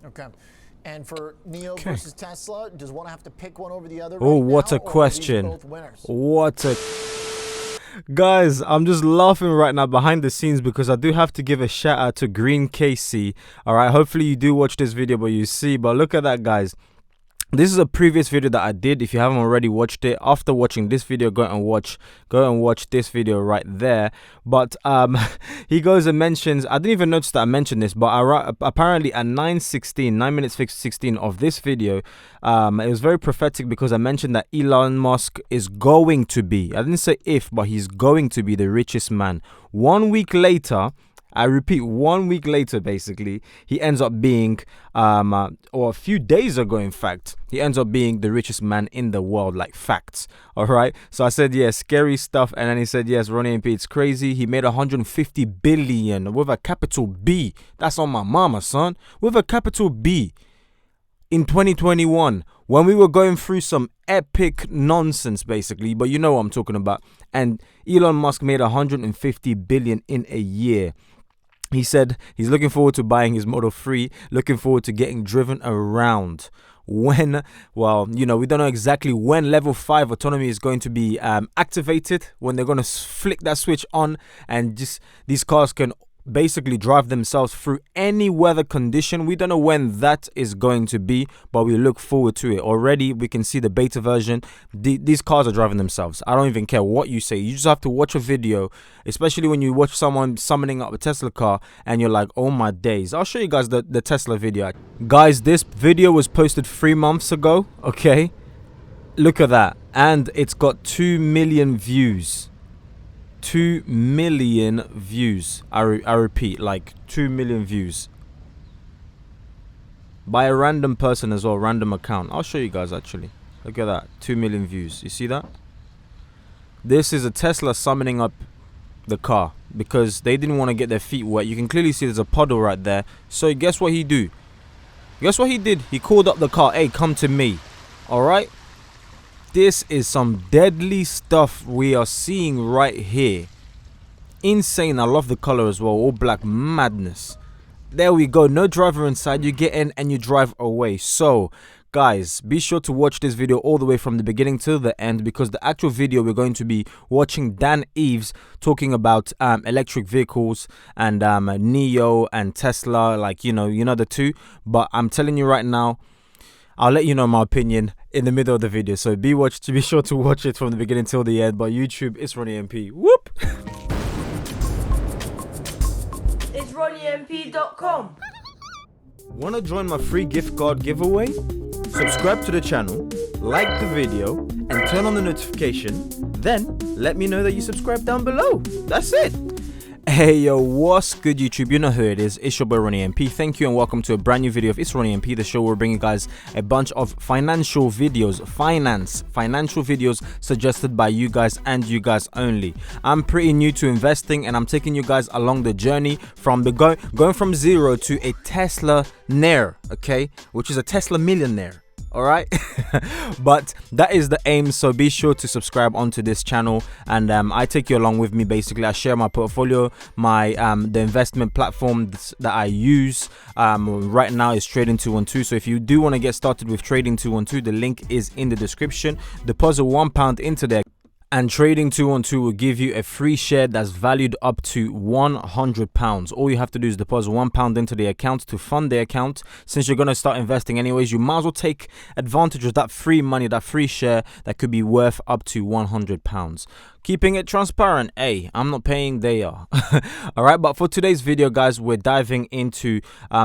Okay. And for NIO versus Tesla, does one have to pick one over the other? Oh, right what now, a question. Both winners? What a... Guys, I'm just laughing right now behind the scenes because I do have to give a shout out to Green KC. All right, hopefully you do watch this video, but you see, but look at that, guys. This is a previous video that I did. If you haven't already watched it, after watching this video, go and watch this video right there. But he goes and mentions, I didn't even notice that I mentioned this, but apparently at 9 minutes 16 of this video, it was very prophetic because I mentioned that Elon Musk is going to be, I didn't say if, but he's going to be the richest man. 1 week later, I repeat, 1 week later, basically, he ends up being, or a few days ago, in fact, he ends up being the richest man in the world, like facts. All right. So I said, yeah, scary stuff. And then he said, yes, Ronny MP, it's crazy. He made 150 billion with a capital B. That's on my mama, son. With a capital B. In 2021, when we were going through some epic nonsense, basically, but you know what I'm talking about. And Elon Musk made 150 billion in a year. He said he's looking forward to buying his Model 3, looking forward to getting driven around. When, well, you know, we don't know exactly when level 5 autonomy is going to be activated, when they're going to flick that switch on and just these cars can basically drive themselves through any weather condition. We don't know when that is going to be, but we look forward to it. Already we can see the beta version. These cars are driving themselves. I don't even care what you say. You just have to watch a video, especially when you watch someone summoning up a Tesla car and you're like, oh my days. I'll show you guys the Tesla video. Guys, this video was posted 3 months ago. Okay, look at that, and it's got 2 million views. 2 million views. I repeat, like 2 million views by a random person as well, random account. I'll show you guys actually. Look at that, 2 million views. You see that? This is a Tesla summoning up the car because they didn't want to get their feet wet. You can clearly see there's a puddle right there. So guess what he do? Guess what he did? He called up the car. Hey, come to me. All right. This is some deadly stuff we are seeing right here. Insane. I love the color as well. All black. Madness. There we go. No driver inside. You get in and you drive away. So, guys, be sure to watch this video all the way from the beginning to the end, because the actual video we're going to be watching Dan Ives talking about electric vehicles and NIO and Tesla. Like, you know the two. But I'm telling you right now, I'll let you know my opinion in the middle of the video. So be sure to watch it from the beginning till the end. But YouTube, it's Ronny MP. Whoop! It's RonnyMP.com. Want to join my free gift card giveaway? Subscribe to the channel, like the video, and turn on the notification. Then let me know that you subscribe down below. That's it. Hey yo, what's good YouTube? You know who it is. It's your boy Ronny MP. Thank you and welcome to a brand new video of It's Ronny MP, the show where we're bringing guys a bunch of financial videos, financial videos suggested by you guys and you guys only. I'm pretty new to investing and I'm taking you guys along the journey from the going from zero to a Tesla-naire, okay, which is a Tesla millionaire. All right. But that is the aim, so be sure to subscribe onto this channel and I take you along with me. Basically, I share my portfolio, my the investment platform that I use right now is Trading 212. So if you do want to get started with Trading 212, the link is in the description. Deposit £1 into there, and Trading 212 will give you a free share that's valued up to £100. All you have to do is deposit £1 into the account to fund the account. Since you're going to start investing anyways, you might as well take advantage of that free money, that free share that could be worth up to £100. Keeping it transparent. Hey, I'm not paying, they are. All right, but for today's video, guys, we're diving into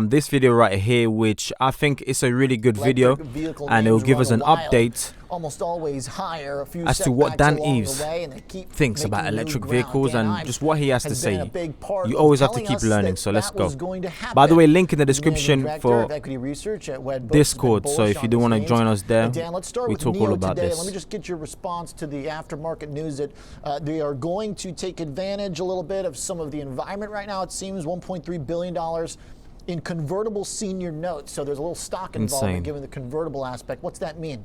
this video right here, which I think is a really good video, and it will give us an update almost always higher, as to what Dan Ives thinks about electric vehicles and just what he has to say. You always have to keep learning, so let's go. By the way, link in the description for Discord, so if you do want to join us there, we talk all about this. Let me just get your response to the aftermarket news that they are going to take advantage a little bit of some of the environment right now. It seems $1.3 billion in convertible senior notes, so there's a little stock involvement given the convertible aspect. What's that mean?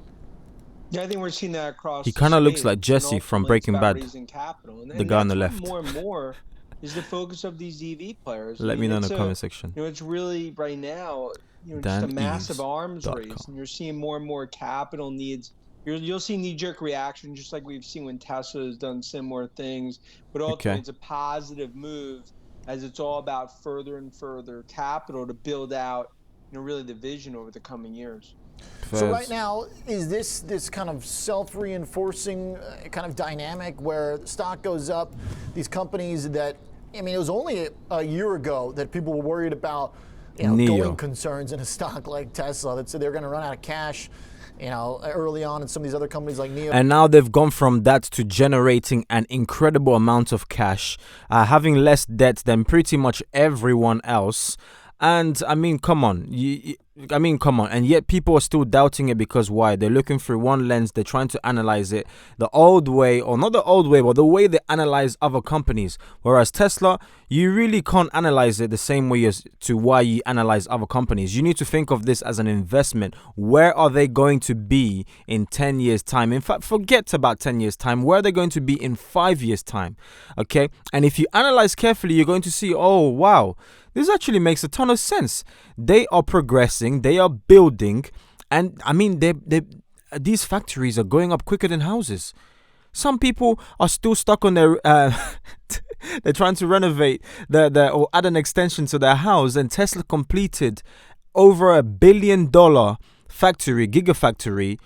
Yeah, I think we're seeing that across. He kind of looks like Jesse from Breaking Bad, the guy on the left. More and more is the focus of these EV players. Let me know in the comment section. You know, it's really right now just a massive arms DanIves.com. race, and you're seeing more and more capital needs. You'll see knee-jerk reaction, just like we've seen when Tesla has done similar things. But ultimately, it's a positive move, as it's all about further and further capital to build out, really the vision over the coming years. So right now, is this kind of self-reinforcing kind of dynamic where stock goes up, these companies that, I mean, it was only a year ago that people were worried about, going concerns in a stock like Tesla that said they're going to run out of cash, early on in some of these other companies like NIO. And now they've gone from that to generating an incredible amount of cash, having less debt than pretty much everyone else. And I mean, come on. And yet people are still doubting it because why? They're looking through one lens. They're trying to analyze it the old way, or not the old way, but the way they analyze other companies. Whereas Tesla, you really can't analyze it the same way as to why you analyze other companies. You need to think of this as an investment. Where are they going to be in 10 years' time? In fact, forget about 10 years' time. Where are they going to be in 5 years' time? Okay. And if you analyze carefully, you're going to see, oh, wow. This actually makes a ton of sense. They are progressing, they are building, and I mean, these factories are going up quicker than houses. Some people are still stuck on their, they're trying to renovate or add an extension to their house, and Tesla completed over $1 billion factory, gigafactory,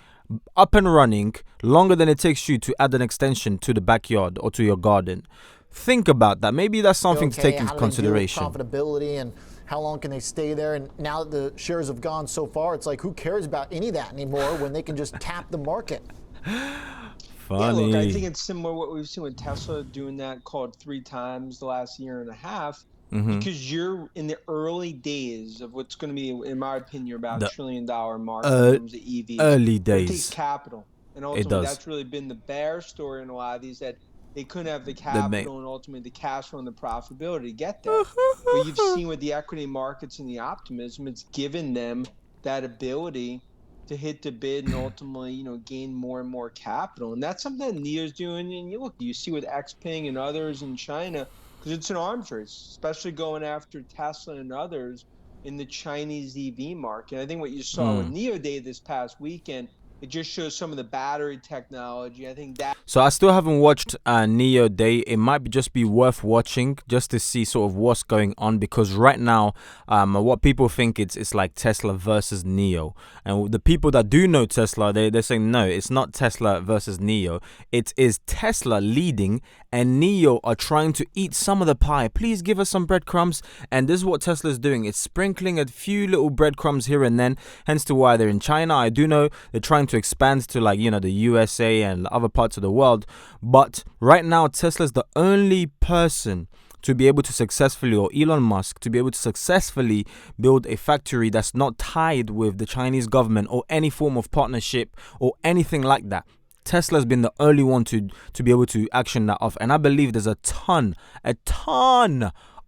up and running longer than it takes you to add an extension to the backyard or to your garden. Think about that. Maybe that's something to take into consideration. Profitability and how long can they stay there? And now that the shares have gone so far, it's like, who cares about any of that anymore when they can just tap the market? Funny. Yeah, look, I think it's similar to what we've seen with Tesla doing that, called 3 times the last year and a half, because you're in the early days of what's going to be, in my opinion, about $1 trillion market in terms of EVs. Early days. It takes capital. And ultimately, that's really been the bear story in a lot of these, that they couldn't have the capital and ultimately the cash flow and the profitability to get there. But you've seen with the equity markets and the optimism, it's given them that ability to hit the bid and ultimately, gain more and more capital. And that's something that NIO's doing. And you see with Xpeng and others in China, because it's an arms race, especially going after Tesla and others in the Chinese EV market. I think what you saw with NIO Day this past weekend, it just shows some of the battery technology. I think that. So I still haven't watched NIO Day. It might just be worth watching just to see sort of what's going on, because right now, what people think it's like Tesla versus NIO, and the people that do know Tesla, they're saying no, it's not Tesla versus NIO. It is Tesla leading, and NIO are trying to eat some of the pie. Please give us some breadcrumbs, and this is what Tesla is doing. It's sprinkling a few little breadcrumbs here and then. Hence to why they're in China. I do know they're trying to expand to the USA and other parts of the world, but right now Tesla's the only person to be able to successfully, or Elon Musk to be able to successfully build a factory that's not tied with the Chinese government or any form of partnership or anything like that. Tesla's been the only one to be able to action that off, and I believe there's a ton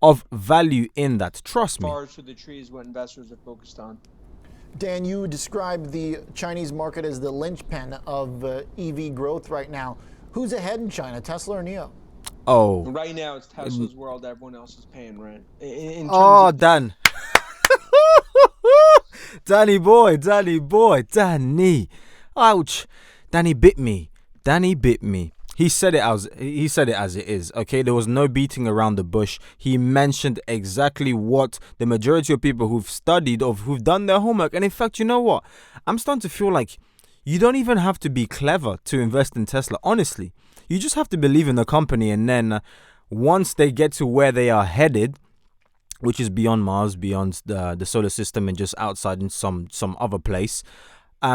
of value in that. Trust me. Forest for the trees, what investors are focused on. Dan, you described the Chinese market as the linchpin of EV growth right now. Who's ahead in China, Tesla or NIO? Oh. Right now, it's Tesla's world. Everyone else is paying rent. Dan. Danny boy. Ouch. Danny bit me. He said it as it is. Okay, there was no beating around the bush. He mentioned exactly what the majority of people who've studied or who've done their homework. And in fact, you know what? I'm starting to feel like you don't even have to be clever to invest in Tesla. Honestly, you just have to believe in the company, and then once they get to where they are headed, which is beyond Mars, beyond the solar system, and just outside in some other place,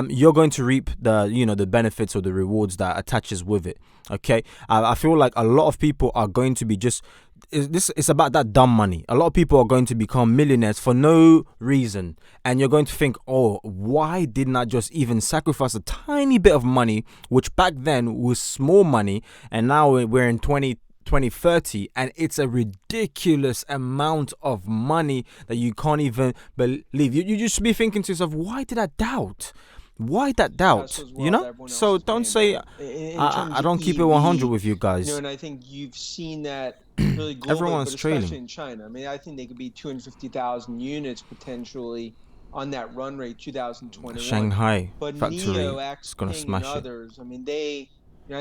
you're going to reap the benefits or the rewards that attaches with it. Okay, I feel like a lot of people are going to be it's about that dumb money. A lot of people are going to become millionaires for no reason, and you're going to think, oh, why didn't I just even sacrifice a tiny bit of money, which back then was small money, and now we're in 2030, and it's a ridiculous amount of money that you can't even believe. You just be thinking to yourself, why did I doubt? Why that doubt? So don't say I don't keep it 100 with you guys. And I think you've seen that really globally, Everyone's but especially trailing in China. I mean, I think they could be 250,000 units potentially on that run rate 2021. Shanghai but factory NIO, is gonna Xpeng, and smash it. others, I mean, I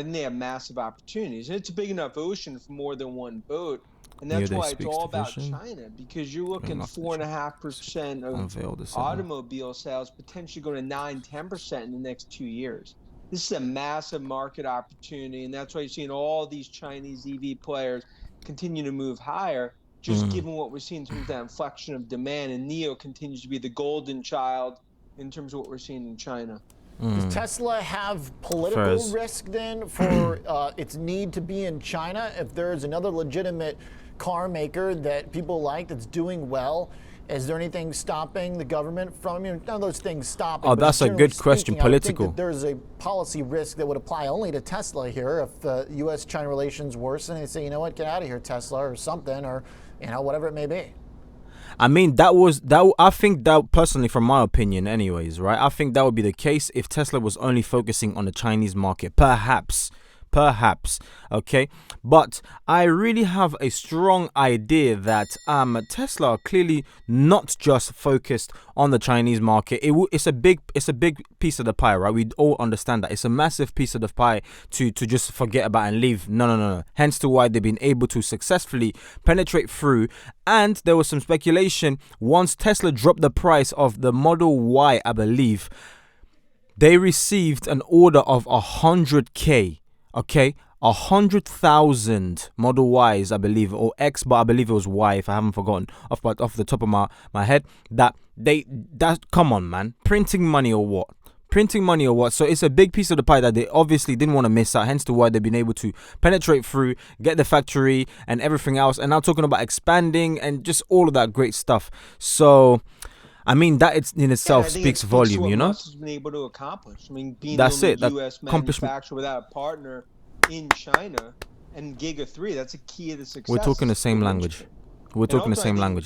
think they have massive opportunities. And it's a big enough ocean for more than one boat. And NIO that's Day why it's speaks all about division. China, because you're looking Going after the 4.5% of unveil the seven. automobile sales potentially going to 9-10% in the next 2 years. This is a massive market opportunity, and that's why you're seeing all these Chinese EV players continue to move higher, just given what we're seeing in terms of that inflection of demand. And NIO continues to be the golden child in terms of what we're seeing in China. Does Tesla have political risk then for its need to be in China? If there is another legitimate car maker that people like that's doing well, is there anything stopping the government from? I mean, none of those things stopping. Oh, that's a good question. Political. I think that there's a policy risk that would apply only to Tesla here if U.S.-China relations worsen. They say, you know what, get out of here, Tesla, or something, or whatever it may be. I mean, I think that personally, from my opinion anyways, right? I think that would be the case if Tesla was only focusing on the Chinese market. Perhaps, okay? But I really have a strong idea that Tesla are clearly not just focused on the Chinese market. It's a big piece of the pie, right? We all understand that. It's a massive piece of the pie to just forget about and leave. No. Hence to why they've been able to successfully penetrate through. And there was some speculation once Tesla dropped the price of the Model Y, I believe, they received an order of 100K. Okay, 100,000 Model Ys, I believe, or X, but I believe it was Y, if I haven't forgotten off the top of my head. Come on, man, printing money or what? So it's a big piece of the pie that they obviously didn't want to miss out. Hence to why they've been able to penetrate through, get the factory and everything else, and now talking about expanding and just all of that great stuff. So, I mean, that in itself speaks volume, you know? Musk has been able to accomplish. I mean, being that's the it. only U.S. manufacturer without a partner in China and Giga 3, that's a key of the success. We're talking the same language.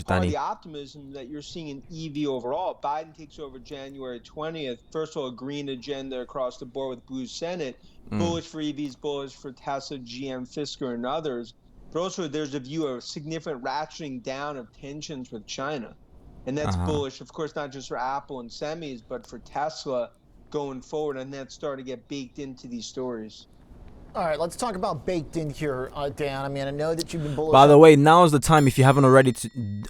Danny. The optimism that you're seeing in EV overall. Biden takes over January 20th. First of all, a green agenda across the board with Blue Senate. Bullish for EVs, bullish for Tesla, GM, Fisker, and others. But also, there's a view of significant ratcheting down of tensions with China. And that's bullish, of course, not just for Apple and semis, but for Tesla going forward. And that's starting to get baked into these stories. All right, let's talk about baked in here, Dan. I mean, I know that you've been bullish. By the way, now is the time. If you haven't already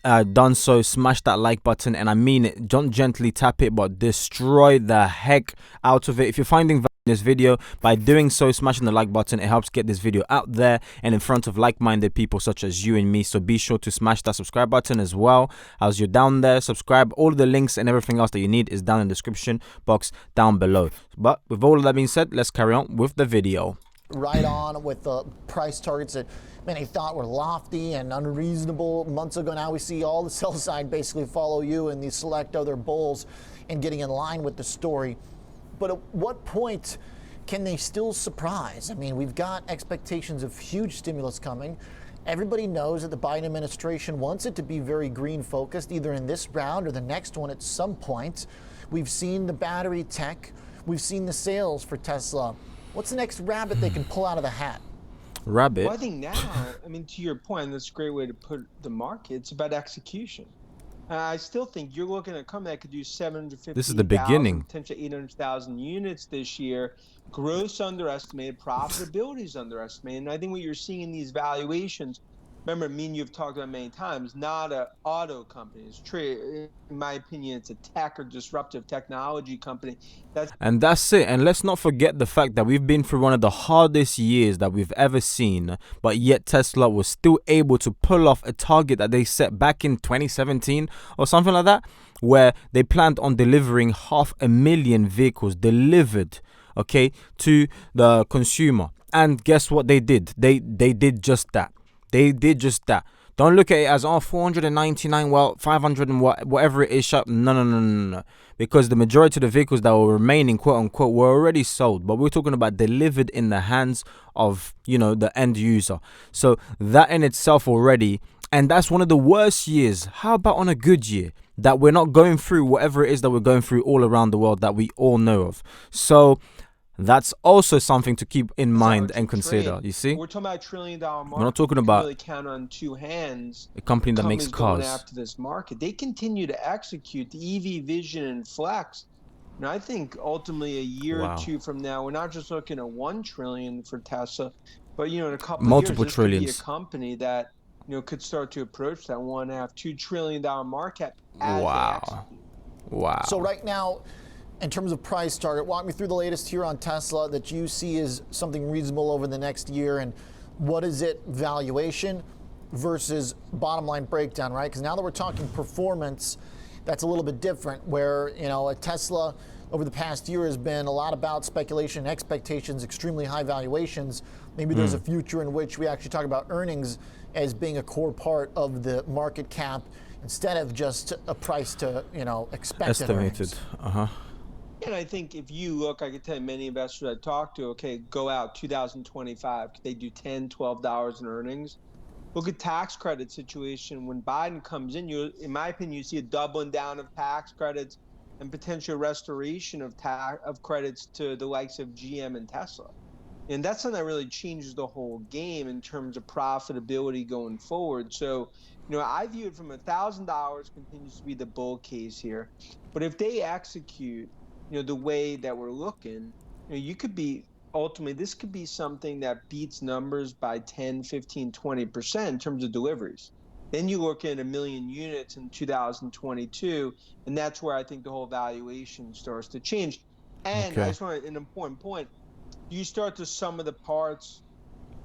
done so, smash that like button. And I mean it. Don't gently tap it, but destroy the heck out of it. If you're finding value in this video, by doing so, smashing the like button, it helps get this video out there and in front of like-minded people such as you and me. So be sure to smash that subscribe button as well. As you're down there, subscribe. All of the links and everything else that you need is down in the description box down below. But with all of that being said, let's carry on with the video. Right on with the price targets that many thought were lofty and unreasonable months ago. Now we see all the sell side basically follow you and these select other bulls and getting in line with the story. But at what point can they still surprise? I mean, we've got expectations of huge stimulus coming. Everybody knows that the Biden administration wants it to be very green focused, either in this round or the next one at some point. We've seen the battery tech. We've seen the sales for Tesla. What's the next rabbit they can pull out of the hat? Rabbit? Well, I think now, I mean, to your point, that's a great way to put the market. It's about execution. I still think you're looking at a company that could do 750,000, this is the beginning, potentially 800,000 units this year. Gross underestimated, profitability is underestimated. And I think what you're seeing in these valuations, remember, me and you have talked about many times, not an auto company. It's true. In my opinion, it's a tech or disruptive technology company. That's it. And let's not forget the fact that we've been through one of the hardest years that we've ever seen, but yet Tesla was still able to pull off a target that they set back in 2017 or something like that, where they planned on delivering 500,000 vehicles delivered, okay, to the consumer. And guess what they did? They did just that. They did just that. Don't look at it as 499, well, 500 and whatever it is. No. Because the majority of the vehicles that were remaining, quote unquote, were already sold. But we're talking about delivered in the hands of, the end user. So that in itself already, and that's one of the worst years. How about on a good year? That we're not going through whatever it is that we're going through all around the world that we all know of. So That's also something to keep in mind and Trade. consider. You see, we're talking about $1 trillion market. we're not talking you about really count on two hands. a company that makes Going cars. after this market. They continue to execute the EV vision and flex. And I think ultimately a year or two from now, we're not just looking at $1 trillion for Tesla, but in a couple of years, this could be a company that could start to approach that $1.5–2 trillion market as they execute. Wow. So right now, in terms of price target, walk me through the latest here on Tesla that you see as something reasonable over the next year, and what is it valuation versus bottom line breakdown, right? Because now that we're talking performance, that's a little bit different, where a Tesla over the past year has been a lot about speculation and expectations, extremely high valuations. Maybe there's a future in which we actually talk about earnings as being a core part of the market cap instead of just a price to expected estimated earnings. And I think if you look, I can tell you many investors I talk to, okay, go out 2025, they do $10–12 in earnings. Look at tax credit situation. When Biden comes in, in my opinion, you see a doubling down of tax credits and potential restoration of credits to the likes of GM and Tesla. And that's something that really changes the whole game in terms of profitability going forward. So, I view it from $1,000 continues to be the bull case here. But if they execute, the way that we're looking, you could be ultimately, this could be something that beats numbers by 10, 15, 20% in terms of deliveries. Then you look at 1 million units in 2022, and that's where I think the whole valuation starts to change. And I just want an important point. You start to sum of the parts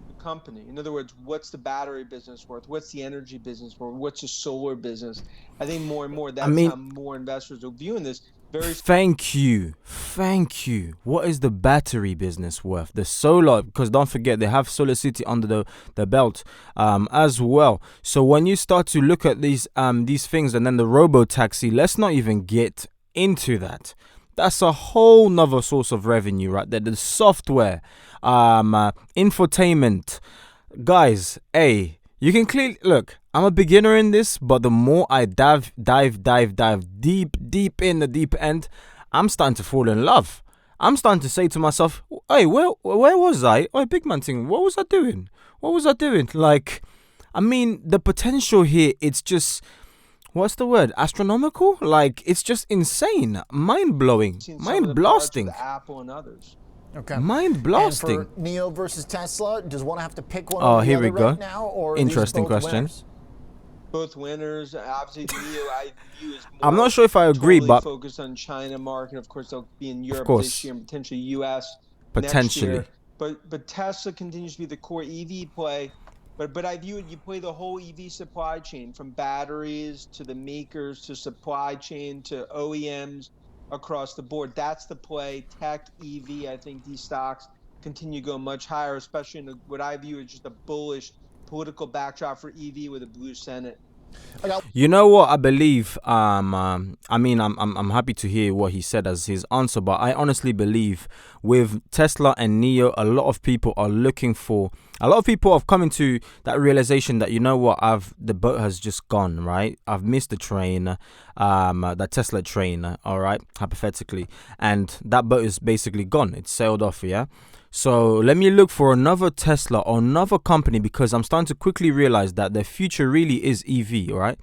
the company. In other words, what's the battery business worth? What's the energy business worth? What's the solar business? I think more and more that's how more investors are viewing this. Thank you. What is the battery business worth? The solar, because don't forget they have Solar City under the belt as well. So when you start to look at these things, and then the robo taxi, let's not even get into that. That's a whole nother source of revenue right there. The software, infotainment, guys. Hey, you can clearly look. I'm a beginner in this, but the more I dive deep in the deep end, I'm starting to fall in love. I'm starting to say to myself, hey, where was I? Oh, big man thing, what was I doing? Like, I mean, the potential here, it's just, what's the word? Astronomical? Like, it's just insane. Mind-blowing. Mind-blasting. Apple and others. Okay. Mind blasting. And for NIO versus Tesla, does one have to pick one over the here other we go. Right now, or interesting both question. Winners? Both winners. Obviously, NIO I view as more I'm not sure if I agree, totally but focused on China market. Of course, they'll be in Europe this year and potentially US next year. But Tesla continues to be the core EV play. But I view it, you play the whole EV supply chain, from batteries to the makers to supply chain to OEMs across the board. That's the play. Tech, EV, I think these stocks continue to go much higher, especially in what I view as just a bullish political backdrop for EV with a blue Senate. You know what I believe? I mean, I'm happy to hear what he said as his answer, but I honestly believe with Tesla and NIO, a lot of people have come into that realization that, you know what, the boat has just gone, right? I've missed the train, that Tesla train, all right, hypothetically, and that boat is basically gone. It's sailed off, yeah. So let me look for another Tesla or another company, because I'm starting to quickly realize that the future really is EV, all right?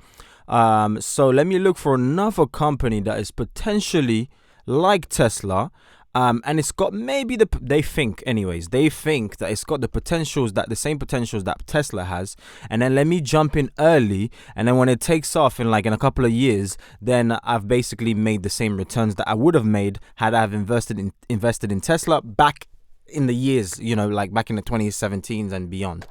So let me look for another company that is potentially like Tesla, and it's got maybe they think that it's got the same potentials that Tesla has. And then let me jump in early, and then when it takes off in a couple of years, then I've basically made the same returns that I would have made had I have invested in Tesla back in the years, like back in the 2017s and beyond.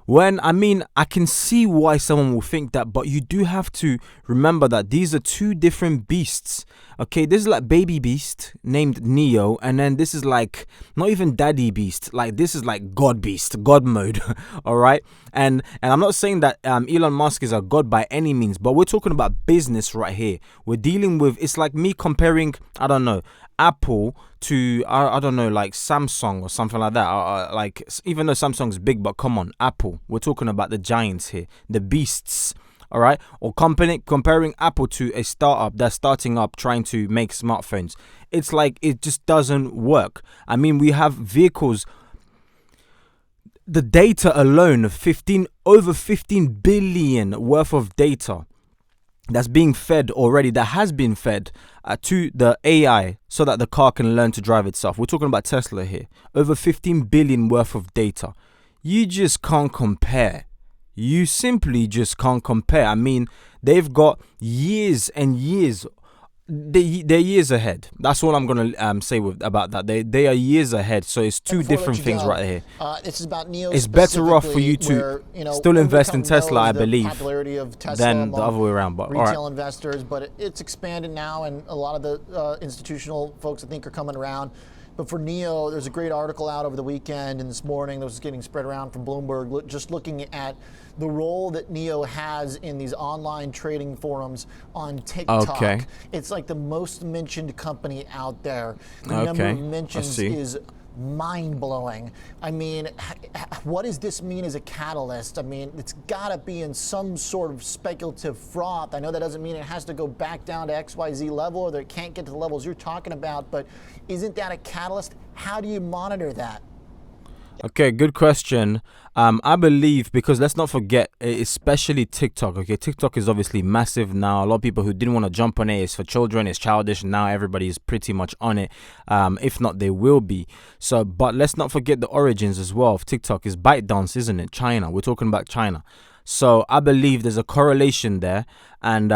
I can see why someone will think that, but you do have to remember that these are two different beasts. Okay, this is like baby beast named NIO, and then this is like not even daddy beast. Like, this is like God beast, God mode. All right, and I'm not saying that Elon Musk is a god by any means, but we're talking about business right here. We're dealing with, it's like me comparing, I don't know, Apple to I don't know, like Samsung or something like that. Like, even though Samsung's big, but come on, Apple. We're talking about the giants here, the beasts. all right? Or comparing Apple to a startup that's starting up trying to make smartphones. It's like it just doesn't work. I mean, we have vehicles. The data alone, over 15 billion worth of data that's being fed already, that has been fed to the AI so that the car can learn to drive itself. We're talking about Tesla here. Over 15 billion worth of data. You just can't compare. You simply just can't compare. I mean, they've got years and years. They're years ahead. That's all I'm gonna say about that. They are years ahead. So it's two different things right here. This is about NIO. It's better off for you to still invest in Tesla, I believe, than the other way around. But retail investors, but it's expanded now, and a lot of the institutional folks I think are coming around. But for NIO, there's a great article out over the weekend and this morning that was getting spread around from Bloomberg, just looking at the role that NIO has in these online trading forums on TikTok. Okay. It's like the most mentioned company out there. The number of mentions is mind-blowing. I mean, what does this mean as a catalyst? I mean, it's got to be in some sort of speculative froth. I know that doesn't mean it has to go back down to XYZ level or that it can't get to the levels you're talking about, but isn't that a catalyst? How do you monitor that? Okay, good question. I believe, because let's not forget, especially TikTok. Okay, TikTok is obviously massive now. A lot of people who didn't want to jump on it, it's for children, it's childish, and now everybody is pretty much on it. If not, they will be. So, but let's not forget the origins as well of TikTok is ByteDance, isn't it? China. We're talking about China. So I believe there's a correlation there, and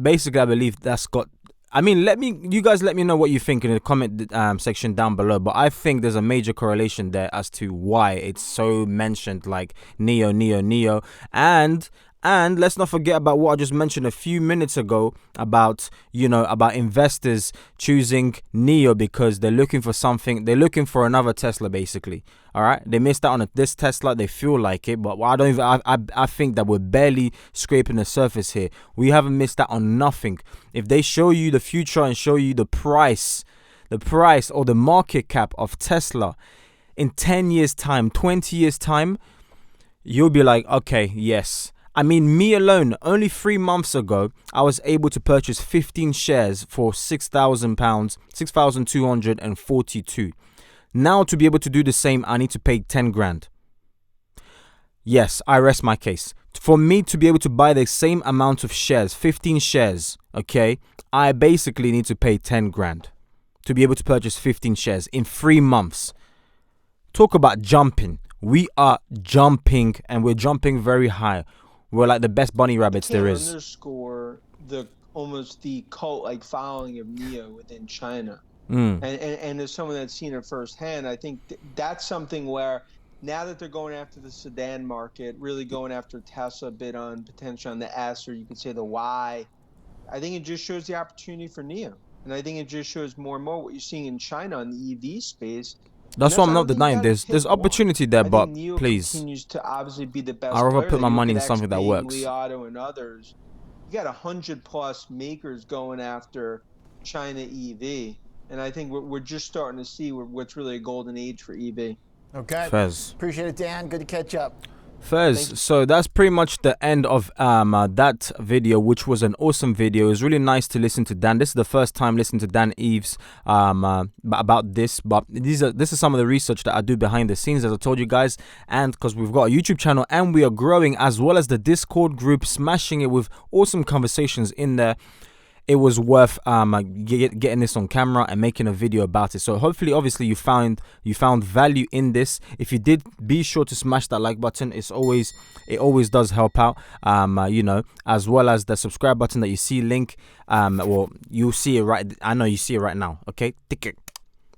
basically I believe that's got. I mean, you guys let me know what you think in the comment section down below. But I think there's a major correlation there as to why it's so mentioned, like NIO. And let's not forget about what I just mentioned a few minutes ago about, about investors choosing NIO because they're looking for something. They're looking for another Tesla, basically. All right. They missed out on this Tesla. They feel like it. But I think that we're barely scraping the surface here. We haven't missed out on nothing. If they show you the future and show you the price or the market cap of Tesla in 10 years time, 20 years time, you'll be like, okay, yes. I mean, me alone, only 3 months ago, I was able to purchase 15 shares for £6,000, 6,242. Now, to be able to do the same, I need to pay 10 grand. Yes, I rest my case. For me to be able to buy the same amount of shares, 15 shares, okay, I basically need to pay 10 grand to be able to purchase 15 shares in 3 months. Talk about jumping. We are jumping, and we're jumping very high. We're like the best bunny rabbits there is. Underscore the cult-like following of NIO within China. And as someone that's seen it firsthand, I think that's something where now that they're going after the sedan market, really going after Tesla bid on potential on the S, or you could say the Y, I think it just shows the opportunity for NIO. And I think it just shows more and more what you're seeing in China on the EV space. That's what I'm not denying. There's opportunity there, but NIO please, continues to obviously be the best. I'd rather put my money in something that works. Li Auto and others, you got 100+ makers going after China EV, and I think we're just starting to see what's really a golden age for EV. Okay, Fez. Appreciate it, Dan. Good to catch up. Fez, so that's pretty much the end of that video, which was an awesome video. It was really nice to listen to Dan. This is the first time listening to Dan Ives about this, but this is some of the research that I do behind the scenes, as I told you guys, and because we've got a YouTube channel and we are growing, as well as the Discord group, smashing it with awesome conversations in there. It was worth getting this on camera and making a video about it. So hopefully, obviously, you found value in this. If you did, be sure to smash that like button. It always does help out. As well as the subscribe button that you see link. Well, you see it right. I know you see it right now. Okay, tick it.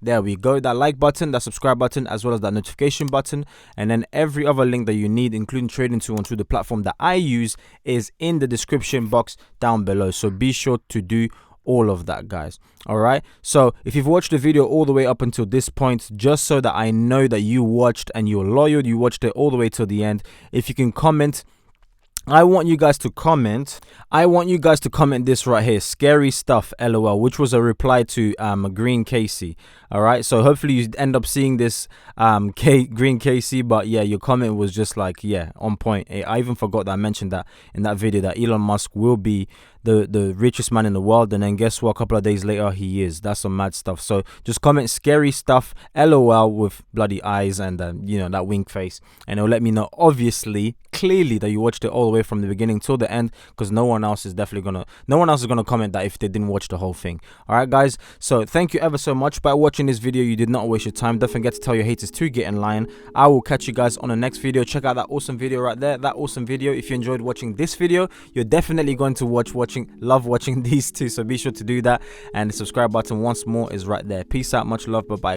There we go. That like button, that subscribe button, as well as that notification button, and then every other link that you need, including trading tool onto the platform that I use, is in the description box down below. So be sure to do all of that, guys. All right. So if you've watched the video all the way up until this point, just so that I know that you watched and you're loyal, you watched it all the way till the end, if you can comment I want you guys to comment. I want you guys to comment this right here. Scary stuff, LOL, which was a reply to Green Casey. All right. So hopefully you end up seeing this Green Casey. But yeah, your comment was just like, yeah, on point. I even forgot that I mentioned that in that video that Elon Musk will be the richest man in the world, and then guess what, a couple of days later he is. That's some mad stuff. So just comment scary stuff, LOL, with bloody eyes and you know, that wink face, and it'll let me know obviously clearly that you watched it all the way from the beginning till the end, because no one else is gonna comment that if they didn't watch the whole thing. All right guys, so thank you ever so much. By watching this video, you did not waste your time. Don't forget to tell your haters to get in line. I will catch you guys on the next video. Check out that awesome video right there, that awesome video. If you enjoyed watching this video, you're definitely going to love watching these two, so be sure to do that, and the subscribe button once more is right there. Peace out, much love, bye bye.